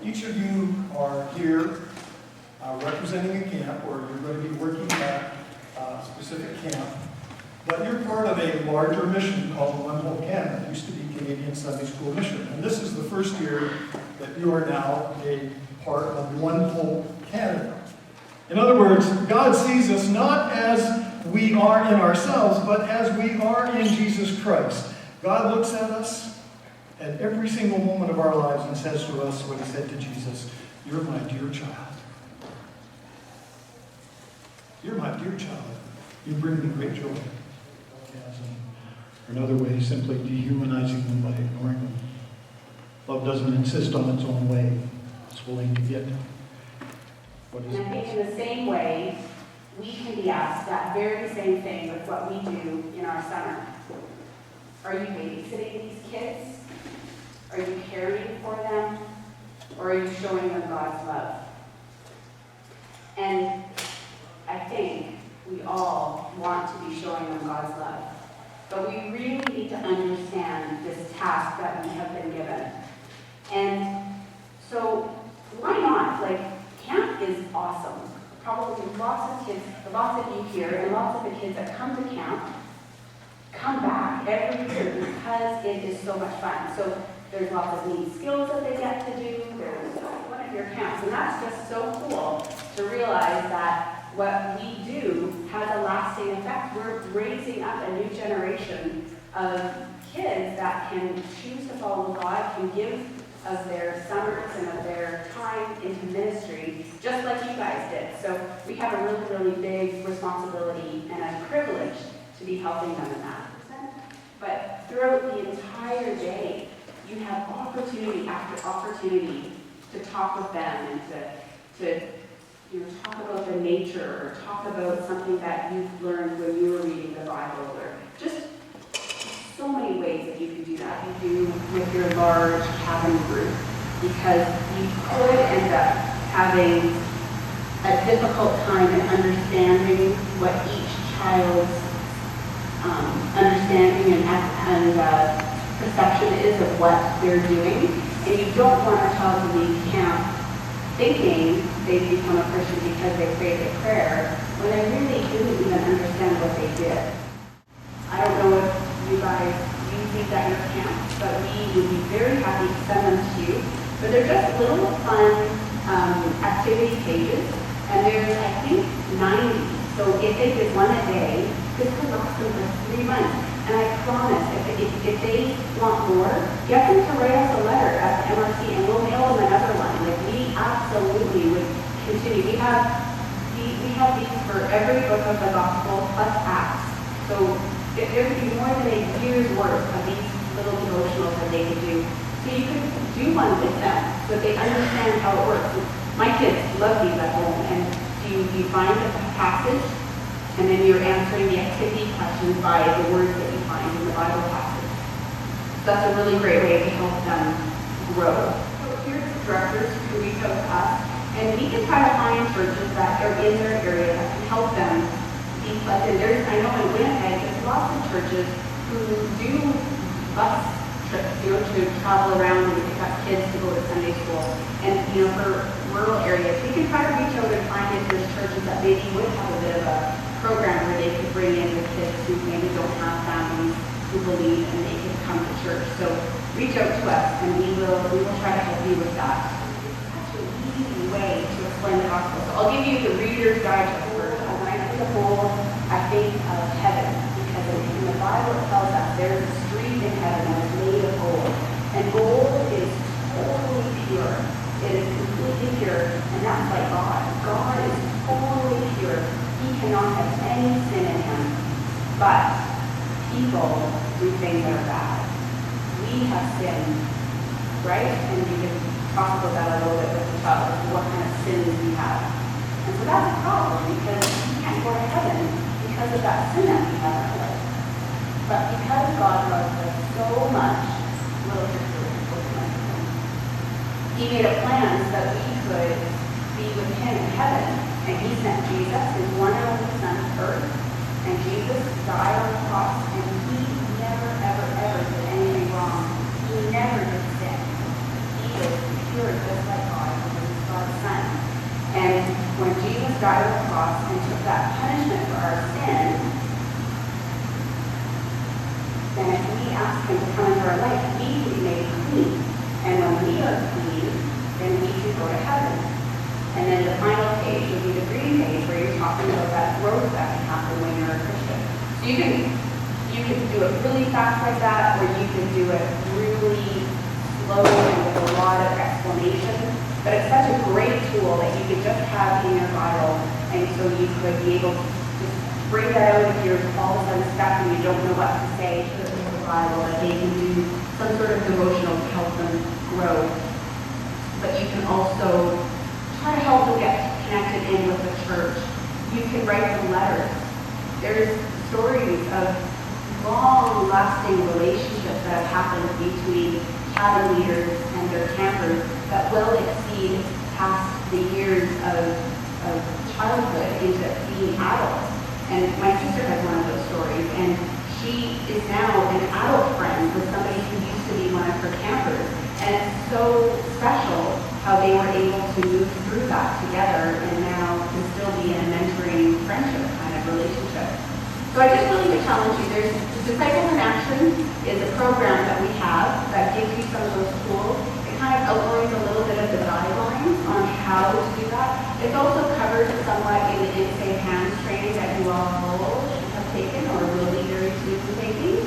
each of you are here representing a camp, or you're going to be working at a specific camp, but you're part of a larger mission called One Hope Canada. It used to be Canadian Sunday School Mission, and this is the first year that you are now a part of One Hope Canada. In other words, God sees us not as we are in ourselves, but as we are in Jesus Christ. God looks at us at every single moment of our lives and says to us what he said to Jesus, "You're my dear child. You're my dear child. You bring me great joy." Yes, and another way, simply dehumanizing them by ignoring them. Love doesn't insist on its own way. It's willing to get what is And I think in the same way, we can be asked that very same thing with what we do in our summer. Are you babysitting these kids? Are you caring for them? Or are you showing them God's love? And I think we all want to be showing them God's love. But we really need to understand this task that we have been given. And so, why not? Like, camp is awesome. Probably lots of kids, lots of you here, and lots of the kids that come to camp come back every year because it is so much fun. So there's lots of neat skills that they get to do. There's one of your camps, and that's just so cool to realize that what we do has a lasting effect. We're raising up a new generation of kids that can choose to follow God, can give of their summers and of their time into ministry, just like you guys did. So we have a really, really big responsibility and a privilege to be helping them in that. But throughout the entire day, you have opportunity after opportunity to talk with them and to talk about the nature, or talk about something that you've learned when you were reading the Bible, or just so many ways that you can do that. You do with your large cabin group, because you could end up having a difficult time in understanding what each child's understanding and perception is of what they're doing. And you don't want a child to leave camp thinking they've become a Christian because they prayed a prayer, when they really didn't even understand what they did. I don't know if you guys use these at your camps, but we would be very happy to send them to you. But they're just little fun activity pages, and there's, I think, 90. So if they did one a day, this could last them for 3 months. And I promise, if they want more, get them to write us a letter at the MRC, and we'll mail them another one. Like, we absolutely would continue. We have these for every book of the gospel plus Acts. So there could be more than a year's worth of these little devotionals that they could do. So you could do one with them so they understand how it works. My kids love these at home, and you find a passage, and then you're answering the activity questions by the words that you find in the Bible passage. That's a really great way to help them grow. So here's the directors who reach out to us, and we can try to find churches that are in their area that can help them be plugged in. I know in Winnipeg, there's lots of churches who do bus trips, to travel around and pick up kids to go to Sunday school. And, for rural areas, we can try to reach out and find if there's churches that maybe would have a bit of a program where they could bring in the kids who maybe don't have families who believe, and they can come to church. So reach out to us, and we will try to help you with that. It's such an easy way to explain the gospel. So I'll give you the Reader's Guide to the Word. When I think of gold, I think of heaven, because in the Bible it tells us there's a street in heaven that is made of gold. And gold is totally pure. It is completely pure, and that's like God. God is totally pure. He cannot have any sin in him. But people do things that are bad. We have sinned, right? And we can talk about that a little bit with each other, what kind of sins we have. And so that's a problem, because we can't go to heaven because of that sin that we have in our life. But because God loves us so much, He made a plan so that we could be with Him in heaven. And He sent Jesus, His one and only Son, to earth. And Jesus died on the cross, and He never, ever, ever did anything wrong. He never did sin. He was pure, just like God. You can do it really fast like that, or you can do it really slow and with a lot of explanation. But it's such a great tool that you could just have in your Bible, and so you could be able to just bring that out if you're all of a sudden stuck and you don't know what to say to the Bible, that they can do some sort of devotional to help them grow. But you can also try to help them get connected in with the church. You can write them letters. There's stories of long-lasting relationships that have happened between cabin leaders and their campers that will exceed past the years of childhood into being adults. And my sister has one of those stories, and she is now an adult friend with somebody who used to be one of her campers. And it's so special how they were able to move through that together and now can still be in a mentoring friendship kind of relationship. So I just really would challenge you. There's Disciples in Action is a program that we have that gives you some of those tools. It kind of outlines a little bit of the guidelines on how to do that. It's also covered somewhat in the In-Safe Hands training that you all have taken or will be very soon taking.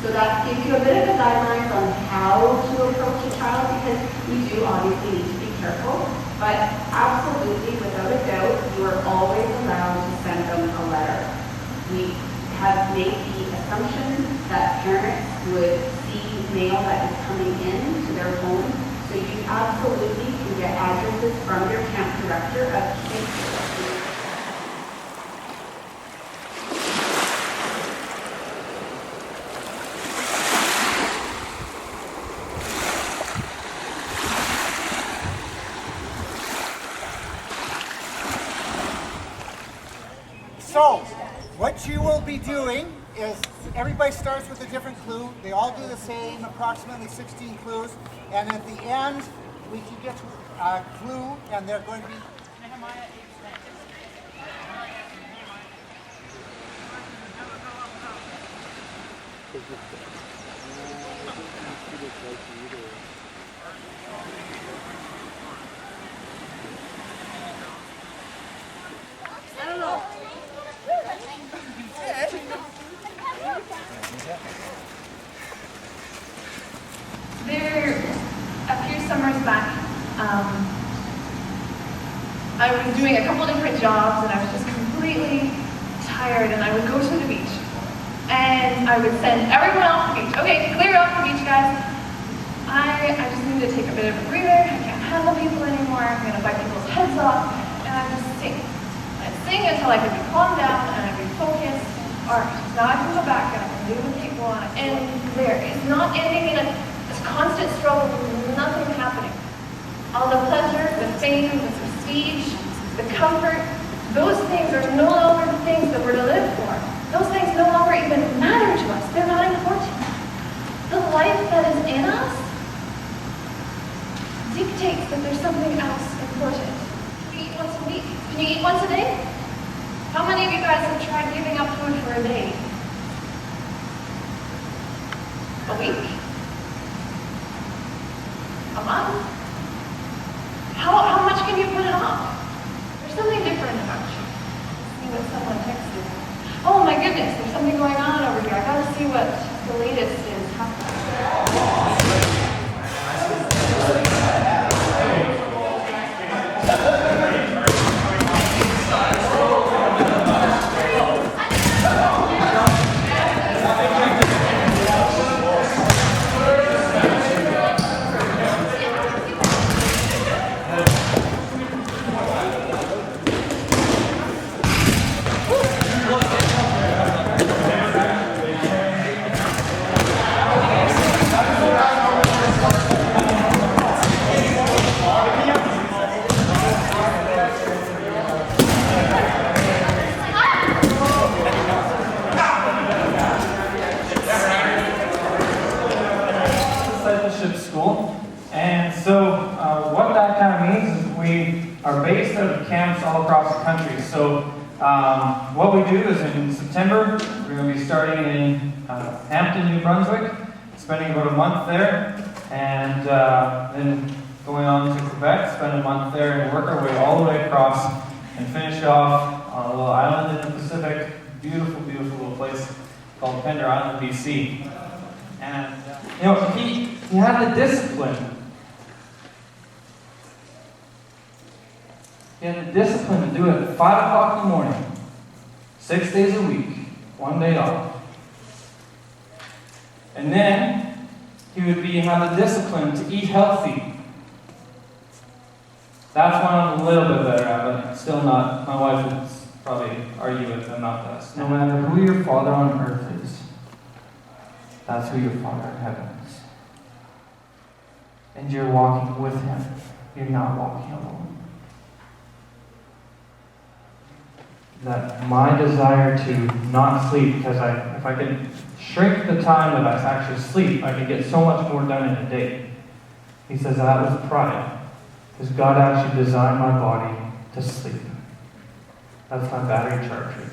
So that gives you a bit of the guidelines on how to approach a child, because you do obviously need to be careful. But absolutely, without a doubt, you are always allowed to send them a letter. We have made the assumption that parents would see mail that is coming in to their home. So you absolutely can get addresses from your camp director of kids. So, what you will be doing is everybody starts with a different clue. They all do the same, approximately 16 clues. And at the end, we can get a clue, and they're going to be Nehemiah 8:10. I don't know. There, a few summers back, I was doing a couple different jobs and I was just completely tired, and I would go to the beach and I would send everyone off the beach. Okay, clear off the beach, guys. I just need to take a bit of a breather. I can't handle people anymore. I'm going to bite people's heads off, and I just sing. I'd sing until I could be calmed down and I'd be focused. All right, now I can go back and I can do with people, and there. It's not ending in this constant struggle with nothing happening. All the pleasure, the fame, the prestige, the comfort, those things are no longer the things that we're to live for. Those things no longer even matter to us. They're not important. The life that is in us dictates that there's something else important. Can you eat once a week? Can you eat once a day? How many of you guys have tried giving up food for a day? A week? A month? How much can you put it off? There's something different about you. See what someone texted. Oh my goodness, there's something going on over here. I gotta see what the latest is happening. School. And so what that kind of means is we are based out of camps all across the country. So what we do is in September, we're going to be starting in Hampton, New Brunswick, spending about a month there, and then going on to Quebec, spend a month there, and work our way all the way across and finish off on a little island in the Pacific. Beautiful, beautiful little place. called Pender Island, BC. And, he had the discipline. He had the discipline to do it at 5 o'clock in the morning, 6 days a week, 1 day off. And then he would have the discipline to eat healthy. That's one I'm a little bit better at, but still not. My wife would probably argue with I'm not best. No matter who your father on earth is, that's who your Father in heaven is. And you're walking with him. You're not walking alone. That my desire to not sleep, because if I could shrink the time that I actually sleep, I could get so much more done in a day. He says that was pride. Because God actually designed my body to sleep. That's my battery charger.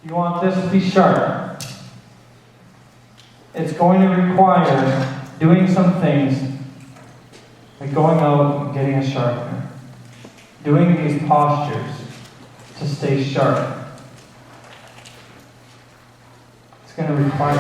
You want this to be sharp. It's going to require doing some things like going out and getting a sharpener. Doing these postures to stay sharp. It's going to require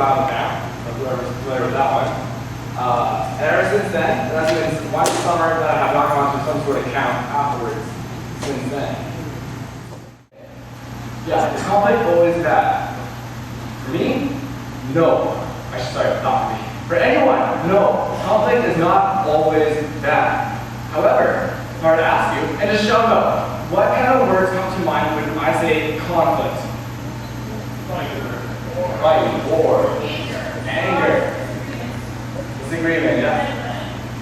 Bible Camp, or whoever's familiar with that one. And ever since then, that's been one summer that I have not gone to some sort of camp afterwards since then. Yeah, is conflict always bad? For me, no. Sorry, not for me. For anyone, no. Conflict is not always bad. However, if I were to ask you, and just shout out, what kind of words come to mind when I say conflict? Fight, war, anger, disagreement, yeah?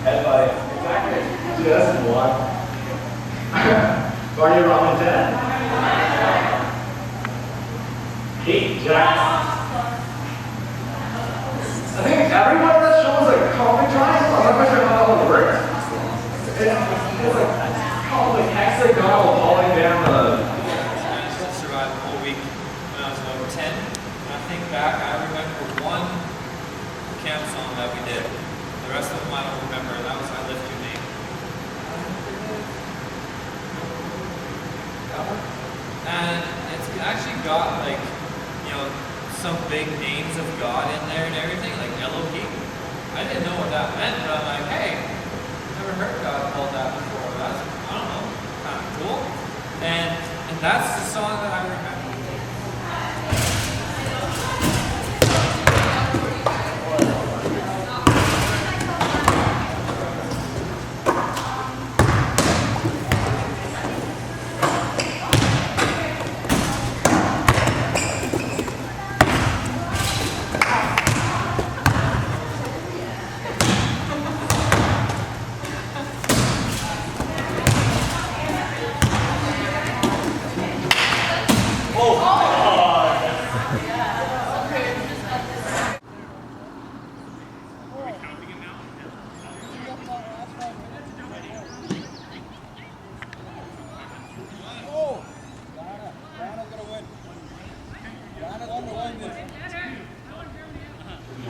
Headbutt, exactly. Just one. Barney Robin 10. Hate Jacks. I think everyone that shows like conflict triangle, I'm not quite sure how that one works. It's like called like hexagonal polygon. I survived the whole week when I was about 10. When I think back, I remember one camp song that we did. The rest of them I don't remember, and that was I Lift Your Name. And it's actually got like, you know, some big names of God in there and everything, like Elohim. I didn't know what that meant, but I'm like, hey, never heard God called that before. That's, I don't know, kind of cool. And that's the song that I remember.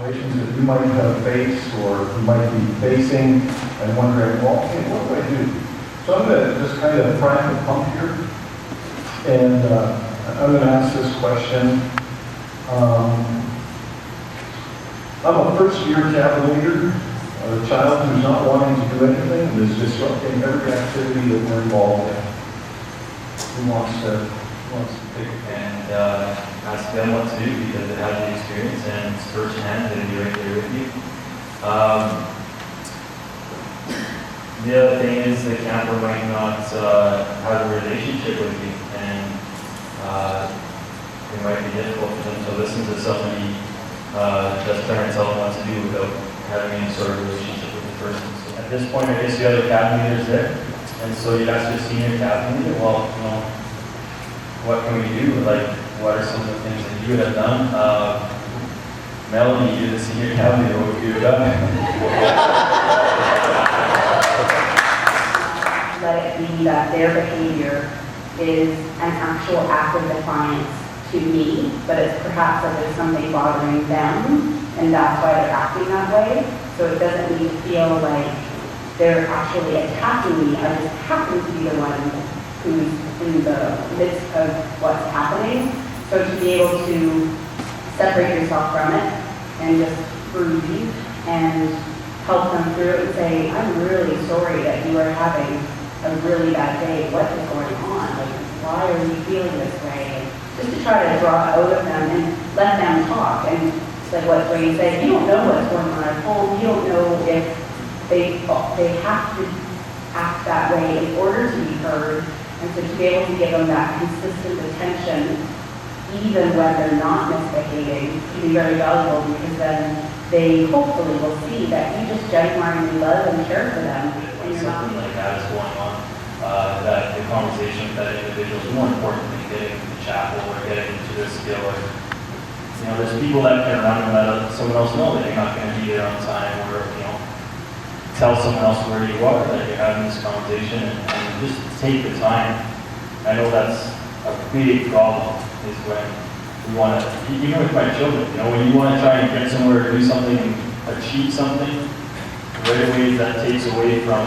situations that you might have faced or you might be facing and wondering, well, hey, what do I do? So I'm going to just kind of prime the pump here, and I'm going to ask this question. I'm a first-year cabin leader, a child who's not wanting to do anything and is disrupting every activity that we're involved in. Who wants to take it? And ask them what to do because they have the experience and it's firsthand, they'll be right there with you. The other thing is the camper might not have a relationship with you, and it might be difficult for them to listen to somebody that's trying to tell them what to do without having any sort of relationship with the person. So at this point, I guess the other cabin leaders there, and so you'd ask your senior cabin leader, well, you know, what can we do? Like, what are some of the things that you would have done? Melanie, you're the senior cabin leader, what would you have done? Let it be that their behavior is an actual act of defiance to me, but it's perhaps that there's something bothering them, and that's why they're acting that way. So it doesn't need to feel like they're actually attacking me. I just happen to be the one who's in the midst of what's happening. So to be able to separate yourself from it and just breathe and help them through it and say, I'm really sorry that you are having a really bad day. What is going on? Like, why are you feeling this way? Just to try to draw it out of them and let them talk. And like what Dwayne said, you don't know what's going on at home. You don't know if they have to act that way in order to be heard. And so to be able to give them that consistent attention, even when they're not misbehaving, can be very valuable, because then they hopefully will see that you just genuinely love and care for them. When something like that is going on, that the conversation with that individual is more important than getting to the chapel or getting to the skill. Or, you know, there's people that can run and let someone else know that you're not going to be there on time, or, you know, tell someone else where you are, that you're having this conversation, and just take the time. I know that's a big problem, is when we want to, even with my children, you know, when you want to try and get somewhere or do something and achieve something, right away that takes away from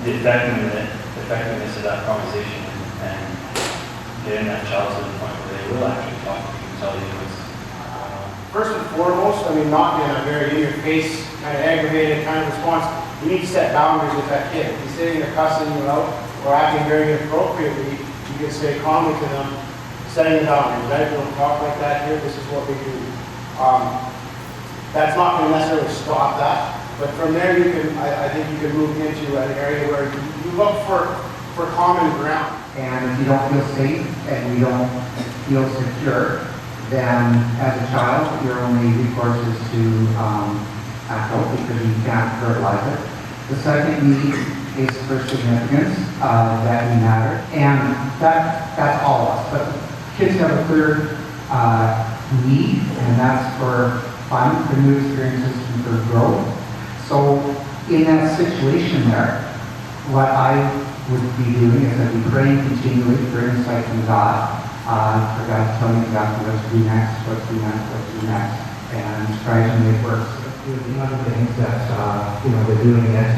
the effectiveness of that conversation and getting that child to the point where they will actually talk to you and tell you what's First and foremost, I mean, not in a very in-your-face, kind of aggravated kind of response. You need to set boundaries with that kid. If he's sitting there cussing you out or acting very inappropriately, you can say calmly to them, setting the boundaries, right? We don't talk like that here. This is what we do. That's not going to necessarily stop that. But from there, you can, I think you can move into an area where you look for common ground. And if you don't feel safe and you don't feel secure, then as a child, your only recourse is to act out because you can't verbalize it. The second need is for significance, that we matter. And that's all of us. But kids have a clear need, and that's for fun, for new experiences, and for growth. So in that situation there, what I would be doing is I'd be praying continually for insight from God, for God to tell me exactly what to do next, what to do next, what to do next, and try to make work. The other things that they're doing it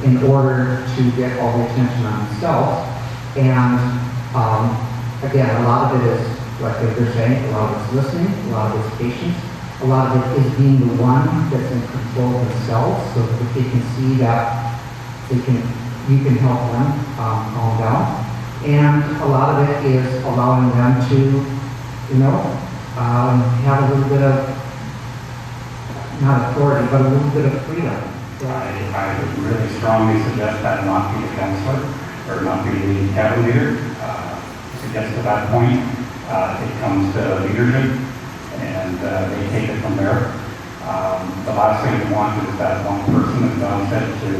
in order to get all the attention on themselves. And again, a lot of it is like they're saying, a lot of it's listening, a lot of it's patience. A lot of it is being the one that's in control of themselves, so that they can see that you can help them calm down. And a lot of it is allowing them to, have a little bit of, not authority, but a little bit of freedom. I would really strongly suggest that not be a counselor or not be the cabin leader. It gets to that point, it comes to leadership, and they take it from there. The last thing we want is that one person, as Don said, to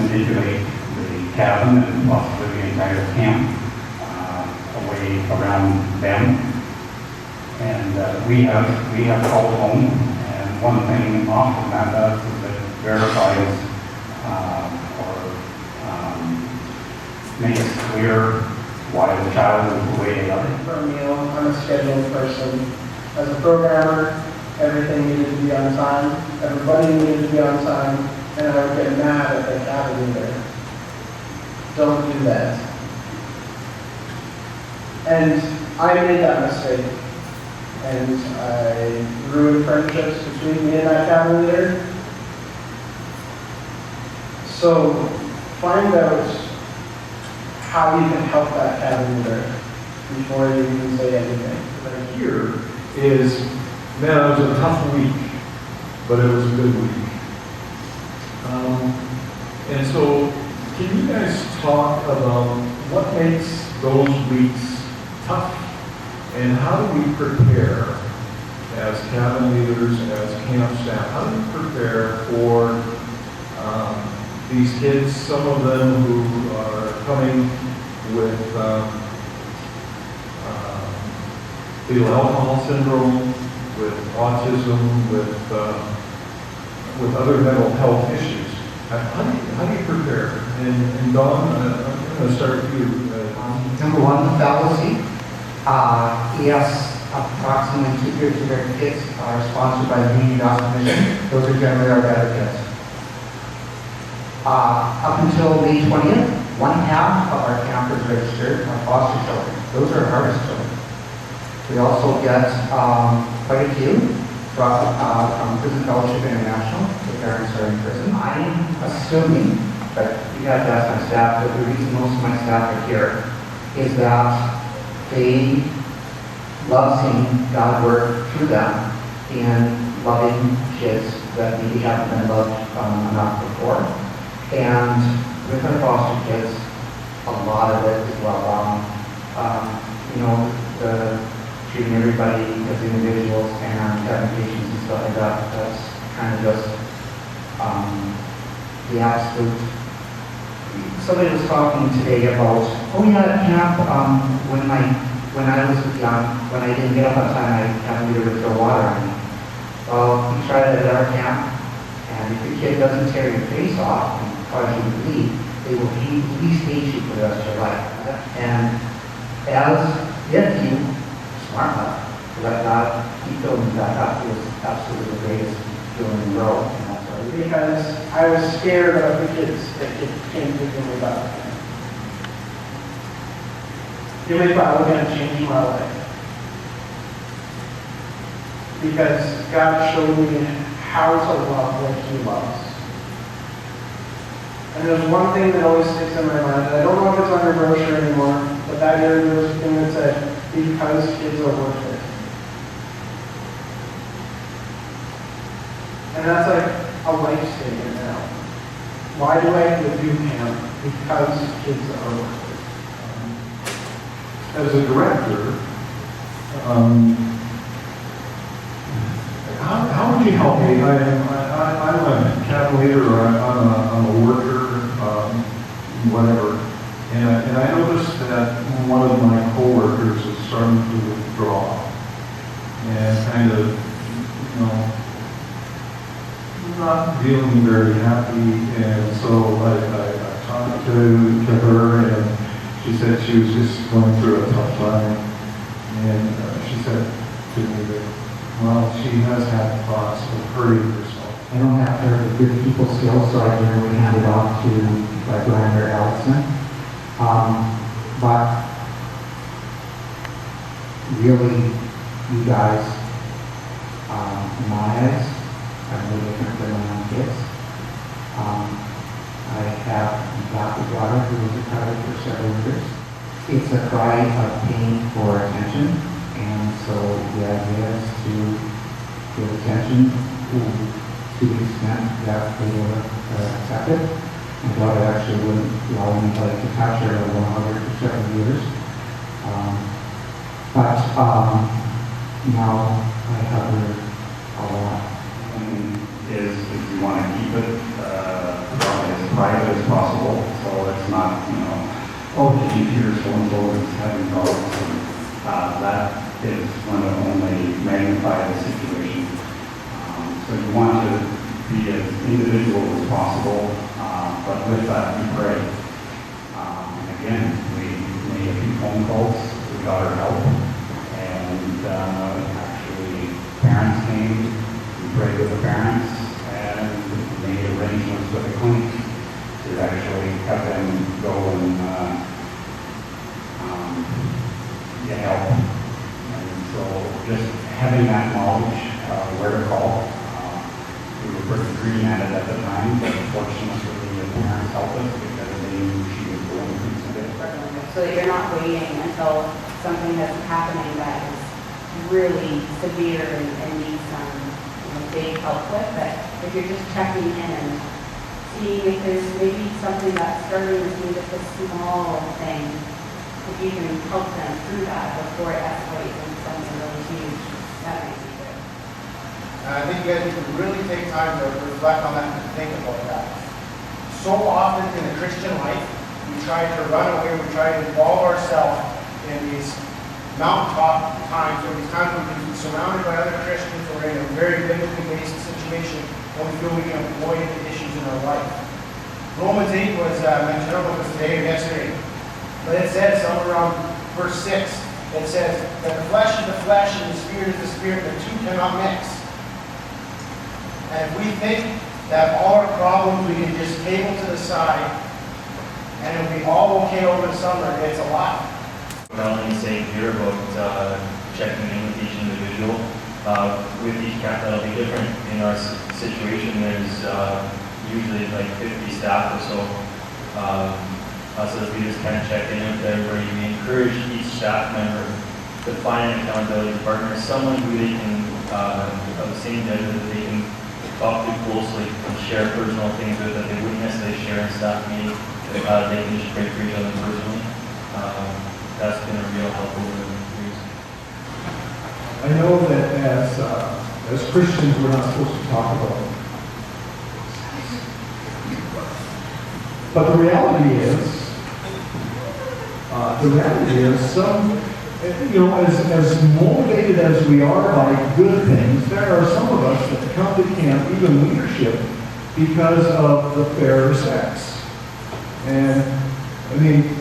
manipulate the cabin and possibly the entire camp away around them. And we have called home, and one thing often that does is it verifies or makes it clear why the child is the way they are. I'm a scheduled person. As a programmer, everything needed to be on time, everybody needed to be on time, and I would get mad at the cabin leader. Don't do that. And I made that mistake. And I ruined friendships between me and that cabin leader. So find out how you can help that cabin leader before you even say anything. What I hear is, man, it was a tough week, but it was a good week. And so, can you guys talk about what makes those weeks tough? And how do we prepare as cabin leaders, as camp staff, how do we prepare for these kids, some of them who are coming with fetal alcohol syndrome, with autism, with other mental health issues? How do you prepare? And Dawn, I'm going to start with you. Number one, the fallacy. Yes, approximately 2/3 of our kids are sponsored by the Community Gospel Mission. Those are generally our better kids. Up until May 20th, 1/2 of our campers registered are foster children. Those are our hardest children. We also get quite a few from Prison Fellowship International. The parents are in prison. I'm assuming, but you have to ask my staff, but the reason most of my staff are here is that they love seeing God work through them in loving kids that maybe haven't been loved enough before. And with our foster kids, a lot of it is love bombing. The treating everybody as individuals and having patience and stuff like that. That's kind of just the absolute. Somebody was talking today about, oh yeah, at camp, when I was young, when I didn't get up on time, I had to throw water on me. Well, we tried it at our camp, and if the kid doesn't tear your face off and cause you to bleed, they will at least hate you for the rest of your life. And if you smart enough to let God keep building back up, it was absolutely the greatest feeling in the world. And that's why Because I was scared of the kids that came to Gimli Bible Camp. Gimli Bible Camp changed my life. Because God showed me how to love what He loves. And there's one thing that always sticks in my mind, and I don't know if it's on your brochure anymore, but that year there was a thing that said, because kids are worth it. And that's like a life statement now. Why do I do camp? Because kids are worth it. As a director, how would you help me? I'm a cabin leader, or I'm a worker, whatever. And I noticed that one of my coworkers is starting to withdraw and kind of, not feeling very happy. And so I talked to her, and she said she was just going through a tough time. And she said to me that, well, she has had thoughts of hurting herself. I don't have very good people skills, so I generally hand it off to my Grinder Allison. But really, you guys, in my eyes, are no different than my own kids. I have an adopted daughter who was a child for several years. It's a cry of pain for attention, and so the idea is to give attention to the extent that they will accept it. My daughter actually wouldn't allow anybody to touch her or hug her for several years. But now I hug her a lot. Is if you want to keep it as private as possible, so it's not, oh, did you hear so-and-so is having problems? That is going to only magnify the situation. So you want to be as individual as possible, but with that, we pray. And again, we made a few phone calls, we got our help, and actually parents came having that knowledge, where to call. We were pretty green at it at the time, but fortunately the parents helped us because they knew she was going through some difficult. So that you're not waiting until something that's happening that is really severe and needs some big help with, but if you're just checking in and seeing if there's maybe something that's starting with maybe just a small thing, if you can help them through that before it escalates into something really huge, that makes me good. I think you guys need to really take time to reflect on that and think about that. So often in the Christian life, we try to run away, we try to involve ourselves in these mountaintop times, or these times when we can be surrounded by other Christians or in a very biblically based situation when we feel we can avoid the issues in our life. Romans 8 was mentioned, I don't know if it was today or yesterday, but it says somewhere around verse 6, it says that the flesh is the flesh and the spirit is the spirit, the two cannot mix. And if we think that all our problems we can just table to the side and it'll be all okay over the summer, it's a lie. Melanie saying here about checking in with each individual. With each camp, that'll be different. In our situation, there's usually like 50 staff or so. Us as leaders kind of check in with everybody. We encourage each staff member to find an accountability partner, someone who they can, of the same gender, that they can talk to closely and share personal things with that they wouldn't necessarily share in staff meeting. They can just pray for each other personally. That's been a real help over the years. I know that as Christians, we're not supposed to talk about it. But the reality is, some, as motivated as we are by good things, there are some of us that come to camp, even leadership, because of the fair sex. And, I mean,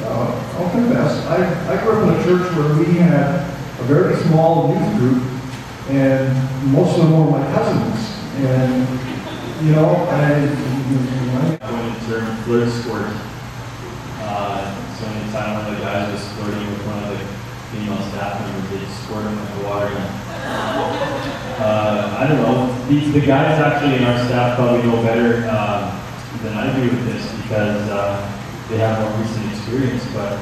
I'll confess, I grew up in a church where we had a very small youth group, and most of them were my cousins. And, I went to term flirt squirt. So anytime one of the guys was flirting with one of the female staff members, they'd squirt him with the water gun. I don't know. The guys actually in our staff probably know better than I do with this because they have more recent experience. But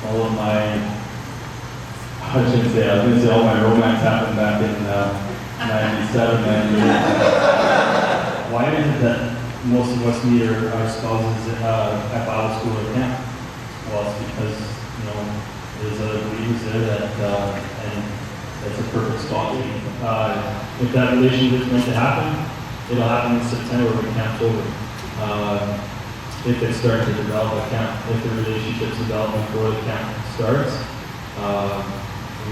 all of my, I was going to say all my romance happened back in 97, 98. Why is it that most of us meet our spouses at Bible school or camp? Well, it's because, there's other believers there that, and that's a perfect spot to be. If that relationship is meant to happen, it'll happen in September when camp's over. If it's starting to develop a camp, if the relationship's developing before the camp starts,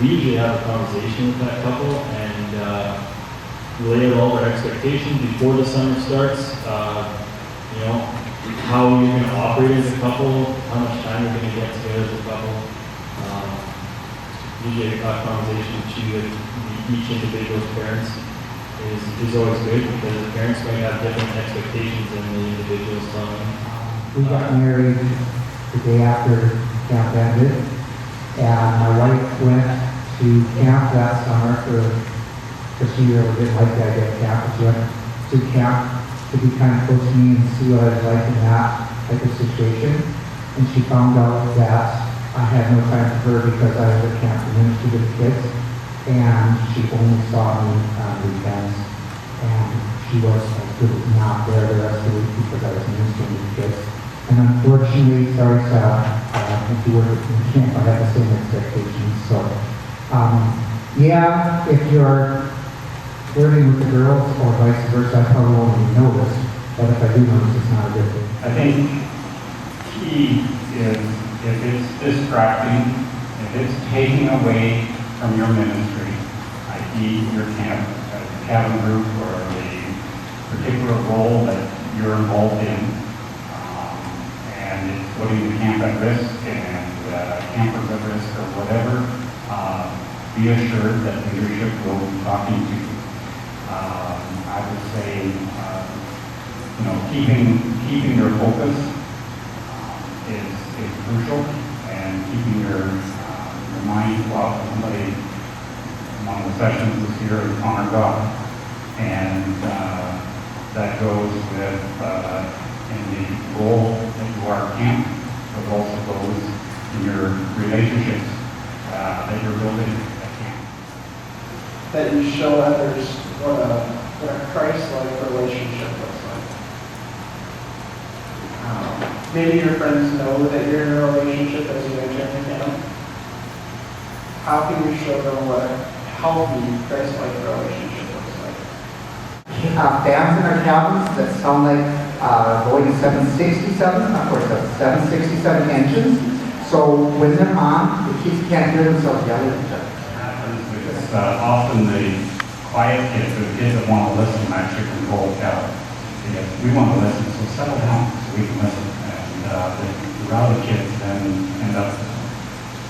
we usually have a conversation with that couple and lay out all our expectations before the summer starts. How you're going to operate as a couple, how much time you're going to get together as a couple. Usually a conversation with each individual's parents is always good because the parents might have different expectations than the individuals telling them. We got married the day after camp ended, and my wife went to camp that summer because she really didn't like the idea of camp, but she went to camp to be kind of close to me and see what I was like in that type of situation. And she found out that I had no time for her because I was at camp to minister to the kids, and she only saw me on weekends. And she was not there the rest of the week because I was ministering to the kids. And unfortunately, sorry, if you work in camp, I have the same expectations. So, if you're flirting with the girls or vice versa, I probably won't even notice. But if I do notice, it's not a good thing. I think key is if it's distracting, if it's taking away from your ministry, i.e. your camp, cabin group, or a particular role that you're involved in, and it's putting the camp at risk and campers at risk or whatever, be assured that leadership will be talking to you. I would say, keeping your focus is crucial, and keeping your remind, well, somebody, one of the sessions this year is honor God. And that goes with, in the role that you are at camp, but also goes in your relationships that you're building at camp. That you show others what a Christ-like relationship looks like. Maybe your friends know that you're in a relationship as you enter into camp. How can you show them what a healthy Christ-like relationship looks like? Fans in our cabins that sound like going 767, of course that's 767 engines. So when they're on, the kids can't hear themselves yelling at each other. It's often the quiet kids, or the kids that want to listen, actually control the cabin. Because we want to listen, so settle down so we can listen. And the rowdy kids then end up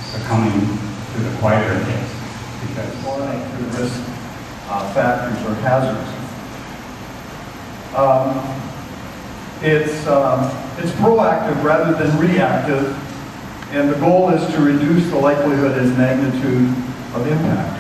succumbing to the quieter kids. Because Flying through risk factors or hazards. It's proactive rather than reactive, and the goal is to reduce the likelihood and magnitude of impact.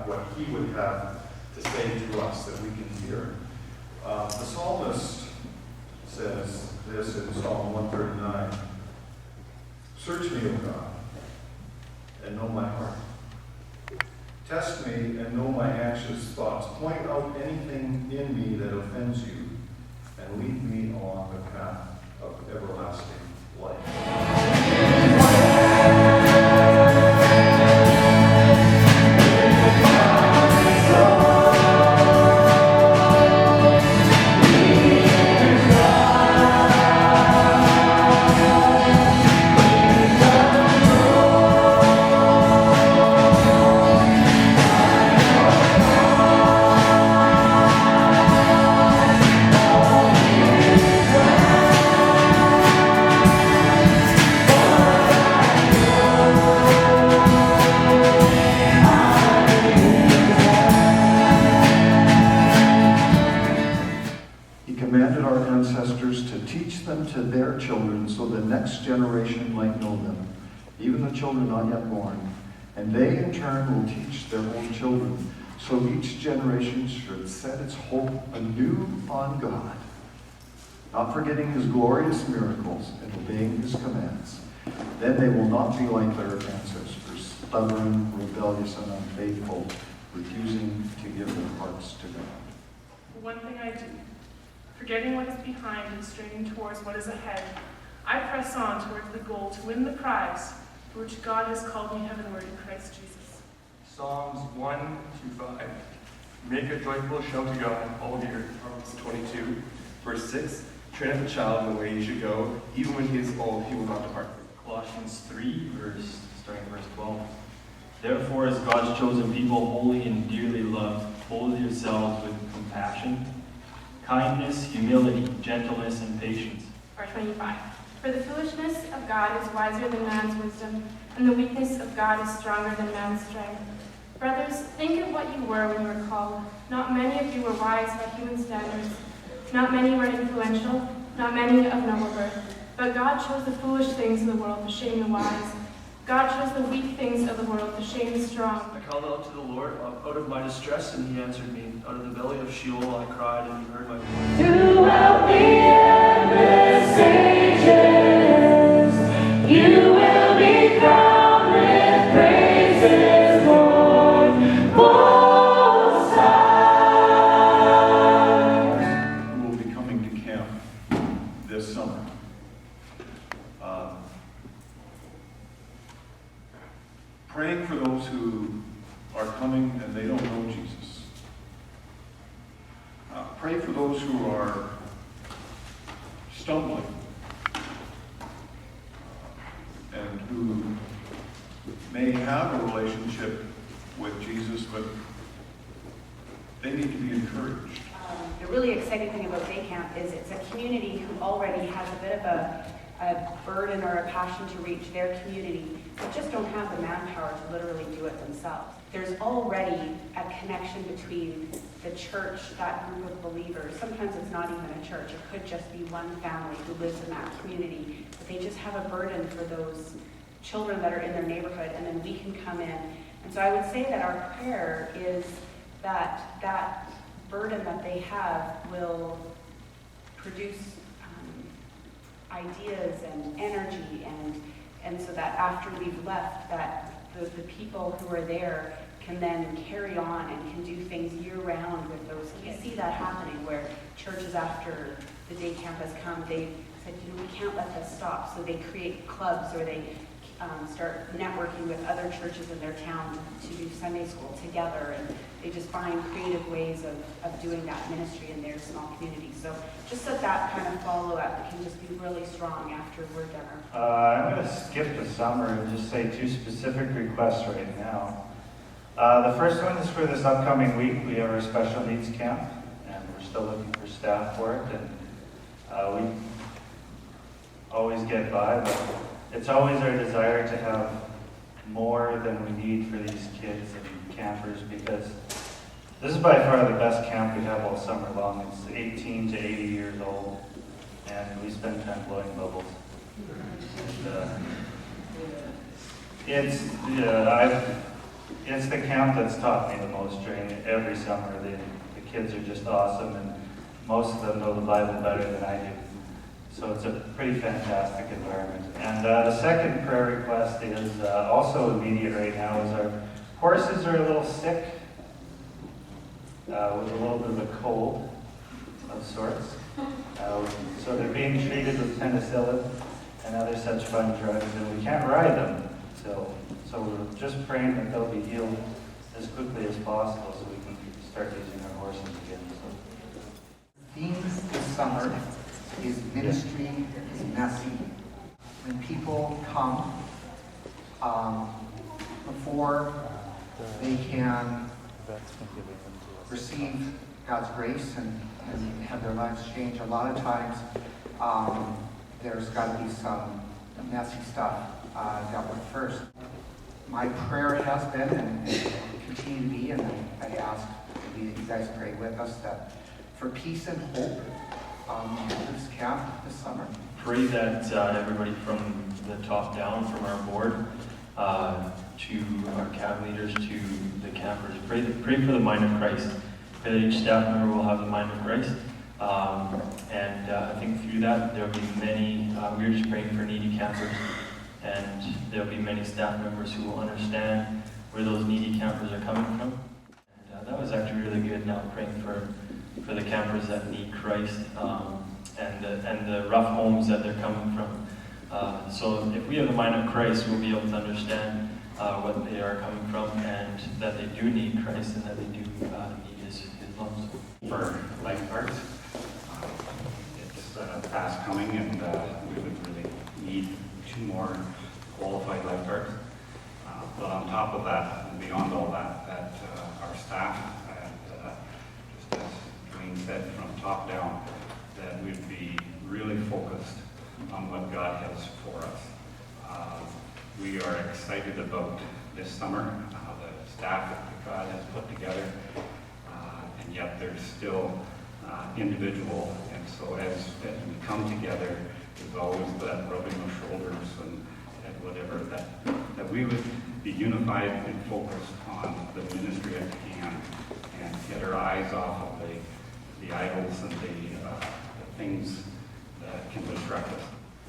What he would have to say to us that we can hear. The psalmist says this in Psalm 139, "Search me, O God, and know my heart. Test me and know my anxious thoughts. Point out anything in me that offends you, and lead me along the path of everlasting life." Commanded our ancestors to teach them to their children so the next generation might know them, even the children not yet born. And they in turn will teach their own children, so each generation should set its hope anew on God, not forgetting his glorious miracles and obeying his commands. Then they will not be like their ancestors, stubborn, rebellious, and unfaithful, refusing to give their hearts to God. One thing I do, forgetting what is behind and straining towards what is ahead, I press on towards the goal to win the prize for which God has called me heavenward in Christ Jesus. Psalms 1-5. Make a joyful shout to God, all the earth. Proverbs 22, verse 6. Train up a child in the way he should go, even when he is old, he will not depart. Colossians 3, starting verse 12. Therefore, as God's chosen people, holy and dearly loved, clothe yourselves with compassion, kindness, humility, gentleness, and patience. Verse 25. For the foolishness of God is wiser than man's wisdom, and the weakness of God is stronger than man's strength. Brothers, think of what you were when you were called. Not many of you were wise by human standards. Not many were influential. Not many of noble birth. But God chose the foolish things of the world to shame the wise. God chose the weak things of the world to shame the strong. I called out to the Lord out of my distress, and he answered me. Out of the belly of Sheol I cried, and he heard my voice. Throughout the endless ages, you will be crowned with praises, Lord, Most High. Who will be coming to camp this summer. Praying for those who are coming and they don't know Jesus. Pray for those who are stumbling and who may have a relationship with Jesus, but they need to be encouraged. The really exciting thing about day camp is it's a community who already has a bit of a burden or a passion to reach their community. They just don't have the manpower to literally do it themselves. There's already a connection between the church, that group of believers. Sometimes it's not even a church. It could just be one family who lives in that community. But they just have a burden for those children that are in their neighborhood, and then we can come in. And so I would say that our prayer is that that burden that they have will produce ideas and energy, and so that after we've left, that the people who are there can then carry on and can do things year-round with those kids. We see that happening where churches, after the day camp has come, they said, we can't let this stop. So they create clubs, or they start networking with other churches in their town to do Sunday school together, and they just find creative ways of doing that ministry in their small community. So just that kind of follow-up can just be really strong after we're done. I'm going to skip the summer and just say 2 specific requests right now. The first one is for this upcoming week. We have our special needs camp, and we're still looking for staff for it, and we always get by, but it's always our desire to have more than we need for these kids and campers, because this is by far the best camp we have all summer long. It's 18 to 80 years old, and we spend time blowing bubbles. It's the camp that's taught me the most during every summer. The kids are just awesome, and most of them know the Bible better than I do. So it's a pretty fantastic environment. And the second prayer request is also immediate right now, is our horses are a little sick with a little bit of a cold of sorts. So they're being treated with penicillin and other such fun drugs, and we can't ride them. So we're just praying that they'll be healed as quickly as possible so we can start using our horses again. The theme this summer is ministry is messy. When people come, before they can receive God's grace and have their lives change, a lot of times there's got to be some messy stuff dealt with first. My prayer has been and will continue to be, and I ask that you guys pray with us, that for peace and hope this camp this summer. Pray that everybody from the top down, from our board to our camp leaders to the campers, pray for the mind of Christ. Pray that each staff member will have the mind of Christ. And I think through that there will be many, we're just praying for needy campers, and there will be many staff members who will understand where those needy campers are coming from. And that was actually really good, now praying for the campers that need Christ, and the rough homes that they're coming from. So if we have the mind of Christ, we'll be able to understand what they are coming from, and that they do need Christ, and that they do need His love. For lifeguards, it's fast coming, and we would really need 2 more qualified lifeguards. But on top of that, and beyond all that, our staff, just as Dwayne said, from top down, that we'd be really focused on what God has for us. We are excited about this summer. The staff that God has put together, and yet there's still individual. And so as we come together, there's always that rubbing of shoulders and whatever, that we would be unified and focused on the ministry at hand and get our eyes off of the idols and the things that can distract us.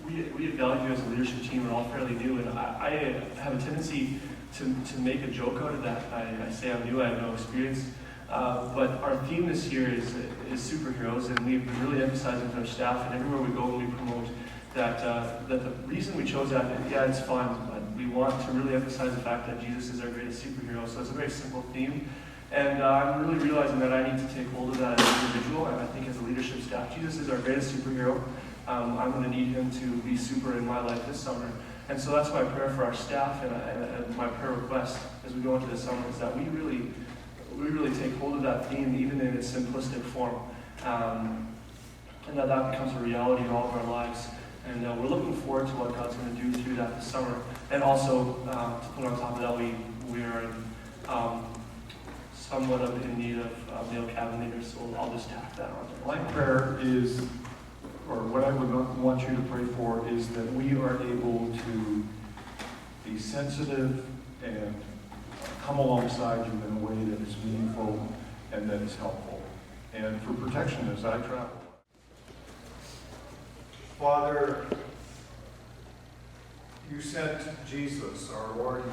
We evaluate you as a leadership team. We're all fairly new, and I have a tendency to make a joke out of that. I say I'm new, I have no experience. But our theme this year is superheroes, and we've been really emphasizing with our staff, and everywhere we go we promote that the reason we chose that, yeah, it's fun, but we want to really emphasize the fact that Jesus is our greatest superhero. So it's a very simple theme. And I'm really realizing that I need to take hold of that as an individual, and I think as a leadership staff. Jesus is our greatest superhero. I'm going to need him to be super in my life this summer. And so that's my prayer for our staff, and my prayer request as we go into this summer is that we really take hold of that theme, even in its simplistic form. And that becomes a reality in all of our lives. And we're looking forward to what God's going to do through that this summer. And also, to put on top of that, we are somewhat in need of male cabin leaders, so I'll just tack that on. My prayer is, or what I would want you to pray for, is that we are able to be sensitive and come alongside you in a way that is meaningful and that is helpful. And for protection as I travel. Father, you sent Jesus, our Lord.